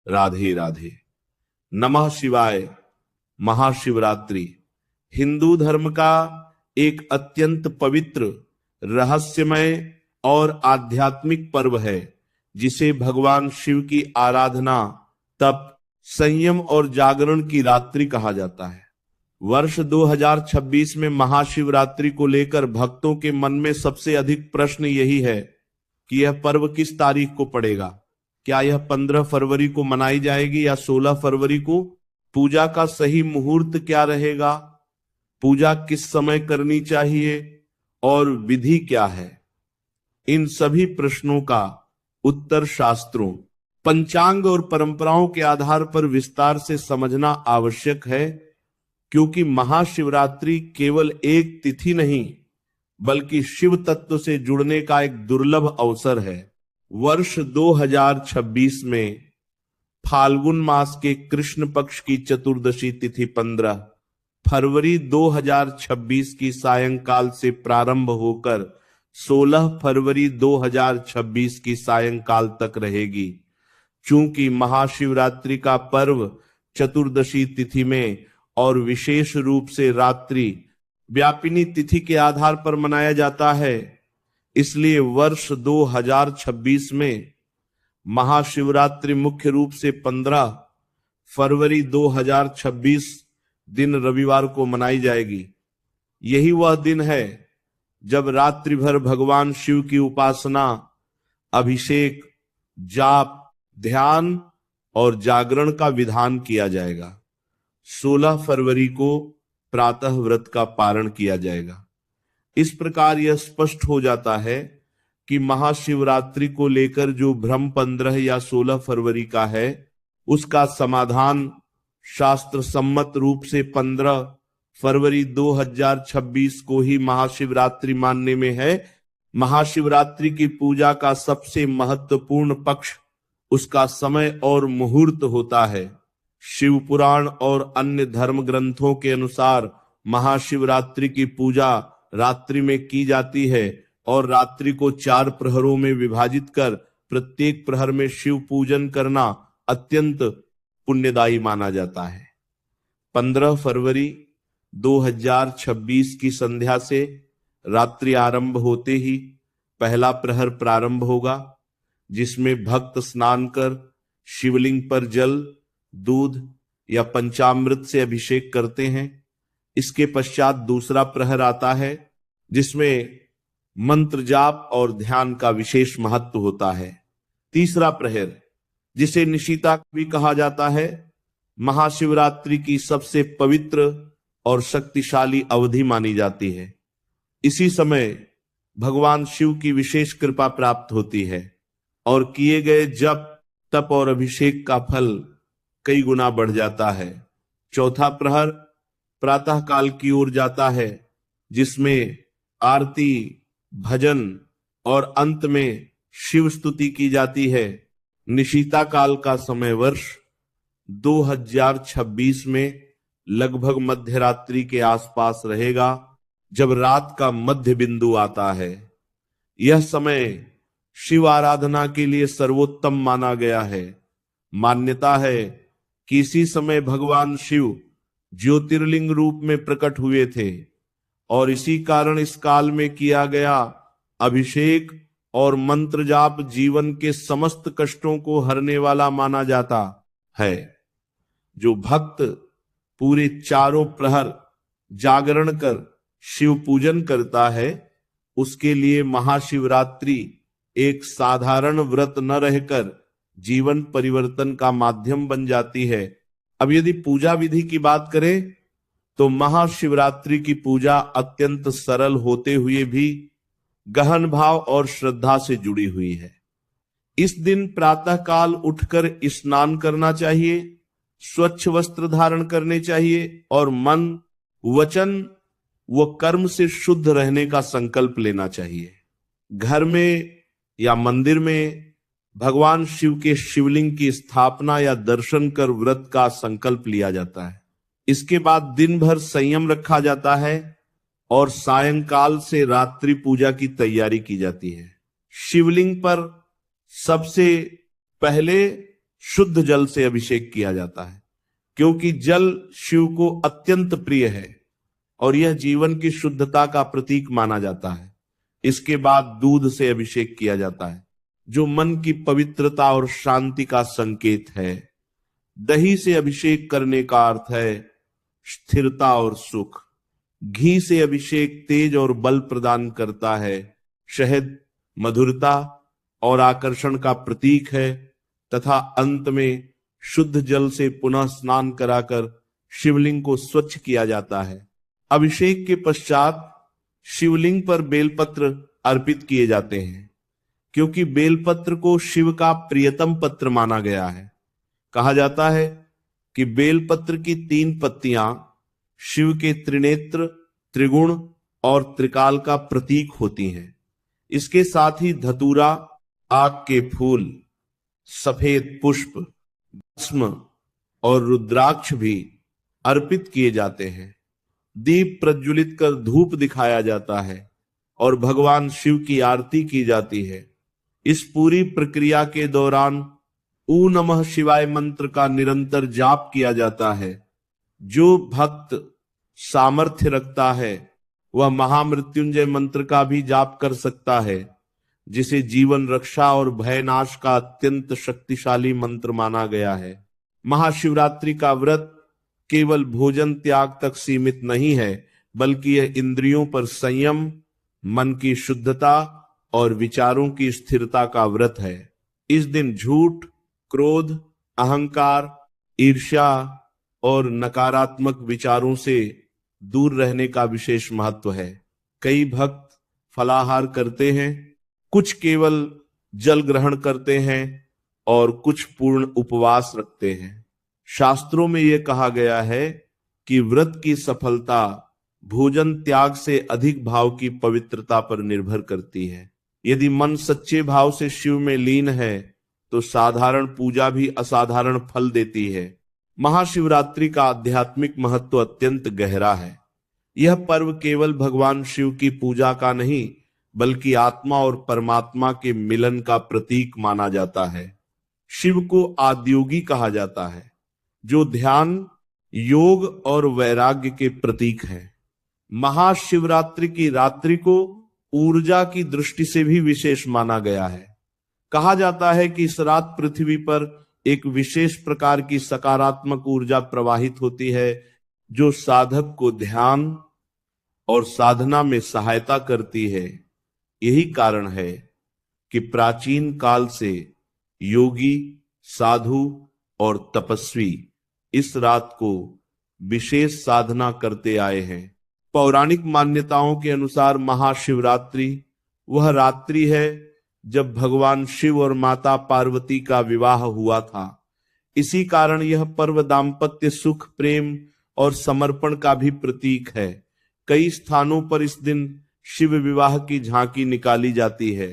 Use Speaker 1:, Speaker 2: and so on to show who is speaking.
Speaker 1: राधे राधे। नमः शिवाय। महाशिवरात्रि हिंदू धर्म का एक अत्यंत पवित्र, रहस्यमय और आध्यात्मिक पर्व है, जिसे भगवान शिव की आराधना, तप, संयम और जागरण की रात्रि कहा जाता है। वर्ष 2026 में महाशिवरात्रि को लेकर भक्तों के मन में सबसे अधिक प्रश्न यही है कि यह पर्व किस तारीख को पड़ेगा। क्या यह 15 फरवरी को मनाई जाएगी या 16 फरवरी को? पूजा का सही मुहूर्त क्या रहेगा? पूजा किस समय करनी चाहिए और विधि क्या है? इन सभी प्रश्नों का उत्तर शास्त्रों, पंचांग और परंपराओं के आधार पर विस्तार से समझना आवश्यक है, क्योंकि महाशिवरात्रि केवल एक तिथि नहीं बल्कि शिव तत्व से जुड़ने का एक दुर्लभ अवसर है। वर्ष 2026 में फाल्गुन मास के कृष्ण पक्ष की चतुर्दशी तिथि 15 फरवरी 2026 की सायंकाल से प्रारंभ होकर 16 फरवरी 2026 की सायंकाल तक रहेगी। चूंकि महाशिवरात्रि का पर्व चतुर्दशी तिथि में और विशेष रूप से रात्रि व्यापिनी तिथि के आधार पर मनाया जाता है, इसलिए वर्ष 2026 में महाशिवरात्रि मुख्य रूप से 15 फरवरी 2026 दिन रविवार को मनाई जाएगी। यही वह दिन है जब रात्रि भर भगवान शिव की उपासना, अभिषेक, जाप, ध्यान और जागरण का विधान किया जाएगा। 16 फरवरी को प्रातः व्रत का पारण किया जाएगा। इस प्रकार यह स्पष्ट हो जाता है कि महाशिवरात्रि को लेकर जो भ्रम 15 या 16 फरवरी का है, उसका समाधान शास्त्र सम्मत रूप से 15 फरवरी 2026 को ही महाशिवरात्रि मानने में है। महाशिवरात्रि की पूजा का सबसे महत्वपूर्ण पक्ष उसका समय और मुहूर्त होता है। शिव पुराण और अन्य धर्म ग्रंथों के अनुसार महाशिवरात्रि की पूजा रात्रि में की जाती है और रात्रि को 4 प्रहरों में विभाजित कर प्रत्येक प्रहर में शिव पूजन करना अत्यंत पुण्यदायी माना जाता है। 15 फरवरी 2026 की संध्या से रात्रि आरंभ होते ही पहला प्रहर प्रारंभ होगा, जिसमें भक्त स्नान कर शिवलिंग पर जल, दूध या पंचामृत से अभिषेक करते हैं। इसके पश्चात दूसरा प्रहर आता है, जिसमें मंत्र जाप और ध्यान का विशेष महत्व होता है। तीसरा प्रहर, जिसे निशिता भी कहा जाता है, महाशिवरात्रि की सबसे पवित्र और शक्तिशाली अवधि मानी जाती है। इसी समय भगवान शिव की विशेष कृपा प्राप्त होती है और किए गए जप, तप और अभिषेक का फल कई गुना बढ़ जाता है। चौथा प्रहर प्रातः काल की ओर जाता है, जिसमें आरती, भजन और अंत में शिव स्तुति की जाती है। निशीता काल का समय वर्ष 2026 में लगभग मध्यरात्रि के आसपास रहेगा, जब रात का मध्य बिंदु आता है। यह समय शिव आराधना के लिए सर्वोत्तम माना गया है। मान्यता है कि इसी समय भगवान शिव ज्योतिर्लिंग रूप में प्रकट हुए थे और इसी कारण इस काल में किया गया अभिषेक और मंत्र जाप जीवन के समस्त कष्टों को हरने वाला माना जाता है। जो भक्त पूरे 4 प्रहर जागरण कर शिव पूजन करता है, उसके लिए महाशिवरात्रि एक साधारण व्रत न रहकर जीवन परिवर्तन का माध्यम बन जाती है। अब यदि पूजा विधि की बात करें तो महाशिवरात्रि की पूजा अत्यंत सरल होते हुए भी गहन भाव और श्रद्धा से जुड़ी हुई है। इस दिन प्रातःकाल उठकर स्नान करना चाहिए, स्वच्छ वस्त्र धारण करने चाहिए और मन, वचन व कर्म से शुद्ध रहने का संकल्प लेना चाहिए। घर में या मंदिर में भगवान शिव के शिवलिंग की स्थापना या दर्शन कर व्रत का संकल्प लिया जाता है। इसके बाद दिन भर संयम रखा जाता है और सायंकाल से रात्रि पूजा की तैयारी की जाती है। शिवलिंग पर सबसे पहले शुद्ध जल से अभिषेक किया जाता है, क्योंकि जल शिव को अत्यंत प्रिय है और यह जीवन की शुद्धता का प्रतीक माना जाता है। इसके बाद दूध से अभिषेक किया जाता है, जो मन की पवित्रता और शांति का संकेत है। दही से अभिषेक करने का अर्थ है स्थिरता और सुख। घी से अभिषेक तेज और बल प्रदान करता है। शहद मधुरता और आकर्षण का प्रतीक है तथा अंत में शुद्ध जल से पुनः स्नान कराकर शिवलिंग को स्वच्छ किया जाता है। अभिषेक के पश्चात शिवलिंग पर बेलपत्र अर्पित किए जाते हैं, क्योंकि बेलपत्र को शिव का प्रियतम पत्र माना गया है। कहा जाता है कि बेलपत्र की 3 पत्तियां शिव के त्रिनेत्र, त्रिगुण और त्रिकाल का प्रतीक होती हैं। इसके साथ ही धतूरा, आक के फूल, सफेद पुष्प, भस्म और रुद्राक्ष भी अर्पित किए जाते हैं। दीप प्रज्वलित कर धूप दिखाया जाता है और भगवान शिव की आरती की जाती है। इस पूरी प्रक्रिया के दौरान ऊ नमः शिवाय मंत्र का निरंतर जाप किया जाता है। जो भक्त सामर्थ्य रखता है वह महामृत्युंजय मंत्र का भी जाप कर सकता है, जिसे जीवन रक्षा और भयनाश का अत्यंत शक्तिशाली मंत्र माना गया है। महाशिवरात्रि का व्रत केवल भोजन त्याग तक सीमित नहीं है, बल्कि यह इंद्रियों पर संयम, मन की शुद्धता और विचारों की स्थिरता का व्रत है। इस दिन झूठ, क्रोध, अहंकार, ईर्ष्या और नकारात्मक विचारों से दूर रहने का विशेष महत्व है। कई भक्त फलाहार करते हैं, कुछ केवल जल ग्रहण करते हैं और कुछ पूर्ण उपवास रखते हैं। शास्त्रों में यह कहा गया है कि व्रत की सफलता भोजन त्याग से अधिक भाव की पवित्रता पर निर्भर करती है। यदि मन सच्चे भाव से शिव में लीन है तो साधारण पूजा भी असाधारण फल देती है। महाशिवरात्रि का आध्यात्मिक महत्व अत्यंत गहरा है। यह पर्व केवल भगवान शिव की पूजा का नहीं, बल्कि आत्मा और परमात्मा के मिलन का प्रतीक माना जाता है। शिव को आदियोगी कहा जाता है, जो ध्यान, योग और वैराग्य के प्रतीक है। महाशिवरात्रि की रात्रि को ऊर्जा की दृष्टि से भी विशेष माना गया है। कहा जाता है कि इस रात पृथ्वी पर एक विशेष प्रकार की सकारात्मक ऊर्जा प्रवाहित होती है, जो साधक को ध्यान और साधना में सहायता करती है। यही कारण है कि प्राचीन काल से योगी, साधु और तपस्वी इस रात को विशेष साधना करते आए हैं। पौराणिक मान्यताओं के अनुसार महाशिवरात्रि वह रात्रि है जब भगवान शिव और माता पार्वती का विवाह हुआ था। इसी कारण यह पर्व दाम्पत्य सुख, प्रेम और समर्पण का भी प्रतीक है। कई स्थानों पर इस दिन शिव विवाह की झांकी निकाली जाती है।